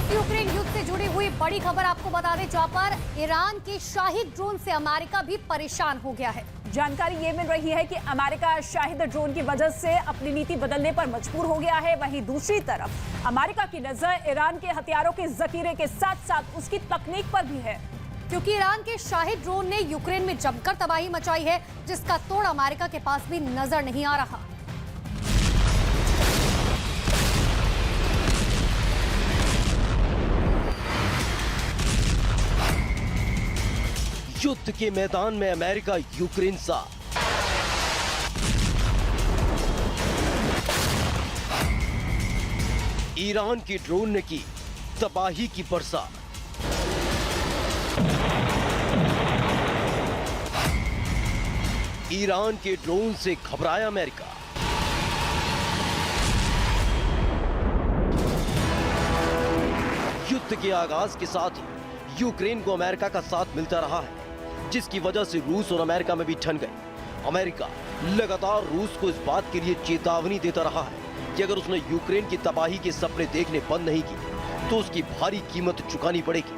रूस यूक्रेन युद्ध से जुड़ी हुई बड़ी खबर आपको बता दें, जहां पर ईरान के शाहिद ड्रोन से अमेरिका भी परेशान हो गया है। जानकारी ये मिल रही है कि अमेरिका शाहिद ड्रोन की वजह से अपनी नीति बदलने पर मजबूर हो गया है। वहीं दूसरी तरफ अमेरिका की नजर ईरान के हथियारों के जखीरे के साथ साथ उसकी तकनीक पर भी है, क्योंकि ईरान के शाहिद ड्रोन ने यूक्रेन में जमकर तबाही मचाई है, जिसका तोड़ अमेरिका के पास भी नजर नहीं आ रहा। युद्ध के मैदान में अमेरिका यूक्रेन साथ। ईरान की ड्रोन ने की तबाही की बरसात। ईरान के ड्रोन से घबराया अमेरिका। युद्ध के आगाज के साथ ही यूक्रेन को अमेरिका का साथ मिलता रहा है, जिसकी वजह से रूस और अमेरिका में भी ठन गई। अमेरिका लगातार रूस को इस बात के लिए चेतावनी देता रहा है कि अगर उसने यूक्रेन की तबाही के सपने देखने बंद नहीं किए तो उसकी भारी कीमत चुकानी पड़ेगी।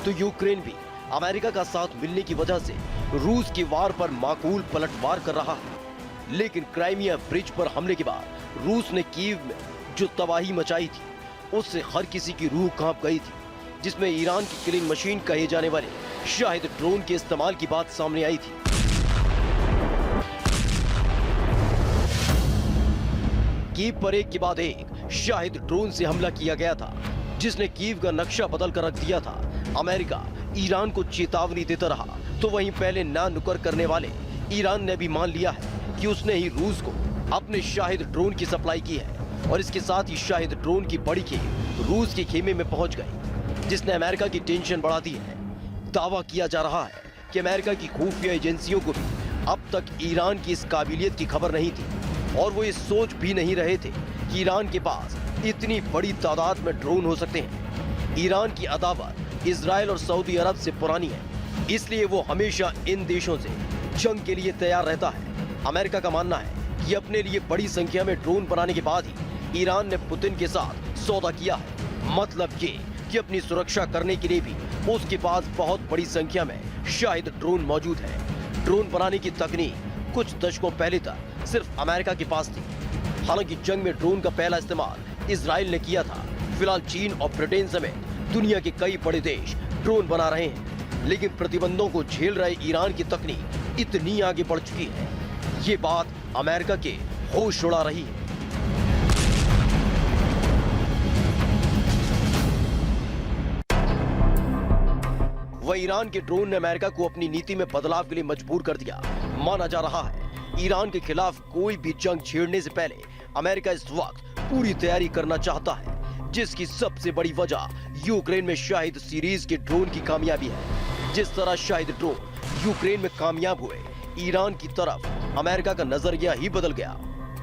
तो यूक्रेन भी अमेरिका का साथ मिलने की वजह से रूस के वार पर माकूल पलटवार कर रहा है। लेकिन क्राइमिया ब्रिज पर हमले के बाद रूस ने कीव में जो तबाही मचाई थी उससे हर किसी की रूह कांप गई थी, जिसमें ईरान की किलिंग मशीन कहे जाने वाले शाहिद ड्रोन के इस्तेमाल की बात सामने आई थी। कीव पर एक के बाद एक शाहिद ड्रोन से हमला किया गया था, जिसने कीव का नक्शा बदल कर रख दिया था। अमेरिका ईरान को चेतावनी देता रहा, तो वहीं पहले ना नुकर करने वाले ईरान ने भी मान लिया है कि उसने ही रूस को अपने शाहिद ड्रोन की सप्लाई की है, और इसके साथ ही शाहिद ड्रोन की बड़ी खेप रूस के खेमे में पहुंच गई, जिसने अमेरिका की टेंशन बढ़ा दी है। दावा किया जा रहा है कि अमेरिका की खुफिया एजेंसियों को भी अब तक ईरान की इस काबिलियत की खबर नहीं थी, और वो ये सोच भी नहीं रहे थे कि ईरान के पास इतनी बड़ी तादाद में ड्रोन हो सकते हैं। ईरान की अदावत इजराइल और सऊदी अरब से पुरानी है, इसलिए वो हमेशा इन देशों से जंग के लिए तैयार रहता है। अमेरिका का मानना है कि अपने लिए बड़ी संख्या में ड्रोन बनाने के बाद ही ईरान ने पुतिन के साथ सौदा किया है। मतलब ये कि अपनी सुरक्षा करने के लिए भी उसके पास बहुत बड़ी संख्या में शाहिद ड्रोन मौजूद है। ड्रोन बनाने की तकनीक कुछ दशकों पहले तक सिर्फ अमेरिका के पास थी। हालांकि जंग में ड्रोन का पहला इस्तेमाल इजराइल ने किया था। फिलहाल चीन और ब्रिटेन समेत दुनिया के कई बड़े देश ड्रोन बना रहे हैं, लेकिन प्रतिबंधों को झेल रहे ईरान की तकनीक इतनी आगे बढ़ चुकी है, ये बात अमेरिका के होश उड़ा रही है। वह ईरान के ड्रोन ने अमेरिका को अपनी नीति में बदलाव के लिए मजबूर कर दिया। माना जा रहा है ईरान के खिलाफ कोई भी जंग छेड़ने से पहले अमेरिका इस वक्त पूरी तैयारी करना चाहता है, जिसकी सबसे बड़ी वजह यूक्रेन में शाहिद सीरीज के ड्रोन की कामयाबी है। जिस तरह शाहिद ड्रोन यूक्रेन में कामयाब हुए, ईरान की तरफ अमेरिका का नजरिया ही बदल गया।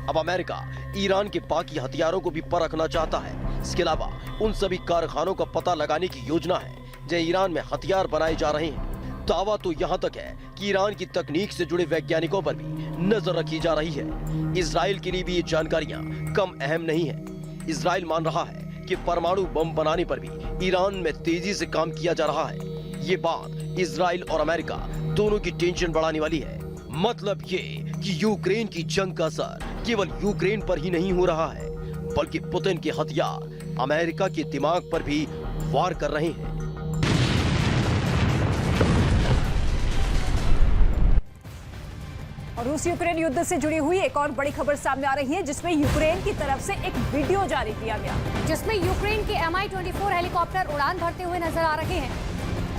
अब अमेरिका ईरान के बाकी हथियारों को भी परखना चाहता है। इसके अलावा उन सभी कारखानों का पता लगाने की योजना है जहां ईरान में हथियार बनाए जा रहे हैं। दावा तो यहाँ तक है कि ईरान की तकनीक से जुड़े वैज्ञानिकों पर भी नजर रखी जा रही है। इजराइल के लिए भी ये जानकारियां कम अहम नहीं है। इजराइल मान रहा है कि परमाणु बम बनाने पर भी ईरान में तेजी से काम किया जा रहा है। ये बात इजराइल और अमेरिका दोनों की टेंशन बढ़ाने वाली है। मतलब ये कि यूक्रेन की जंग का असर केवल यूक्रेन पर ही नहीं हो रहा है, बल्कि पुतिन के हथियार अमेरिका के दिमाग पर भी वार कर रहे हैं। और रूस यूक्रेन युद्ध से जुड़ी हुई एक और बड़ी खबर सामने आ रही है, जिसमें यूक्रेन की तरफ से एक वीडियो जारी किया गया, जिसमें यूक्रेन के Mi-24 हेलीकॉप्टर उड़ान भरते हुए नजर आ रहे हैं।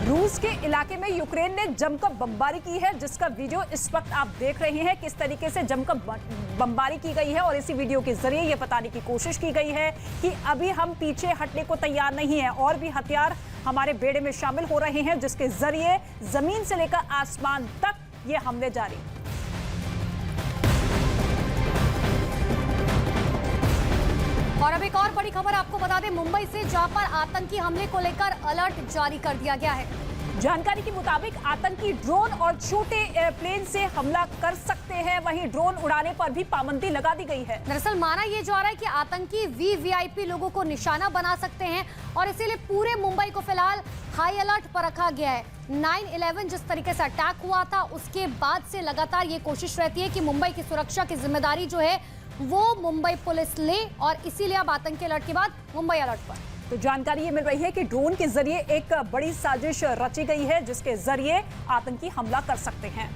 रूस के इलाके में यूक्रेन ने जमकर बमबारी की है, जिसका वीडियो इस वक्त आप देख रहे हैं। किस तरीके से जमकर बमबारी की गई है, और इसी वीडियो के जरिए ये बताने की कोशिश की गई है कि अभी हम पीछे हटने को तैयार नहीं है, और भी हथियार हमारे बेड़े में शामिल हो रहे हैं, जिसके जरिए जमीन से लेकर आसमान तक ये हमले जारी। और अब एक और बड़ी खबर आपको बता दें मुंबई से, जहां पर आतंकी हमले को लेकर अलर्ट जारी कर दिया गया है। जानकारी के मुताबिक आतंकी ड्रोन और छोटे एयरप्लेन से हमला कर सकते हैं, वहीं ड्रोन उड़ाने पर भी पाबंदी लगा दी गई है। दरअसल माना यह जा रहा है कि आतंकी वीवीआईपी लोगों को निशाना बना सकते हैं और इसीलिए पूरे मुंबई को फिलहाल हाई अलर्ट पर रखा गया है। 9/11 जिस तरीके से अटैक हुआ था उसके बाद से लगातार ये कोशिश रहती है कि मुंबई की सुरक्षा की जिम्मेदारी जो है वो मुंबई पुलिस ले और इसीलिए अब आतंकी अलर्ट के बाद मुंबई अलर्ट पर। तो जानकारी ये मिल रही है कि ड्रोन के जरिए एक बड़ी साजिश रची गई है जिसके जरिए आतंकी हमला कर सकते हैं।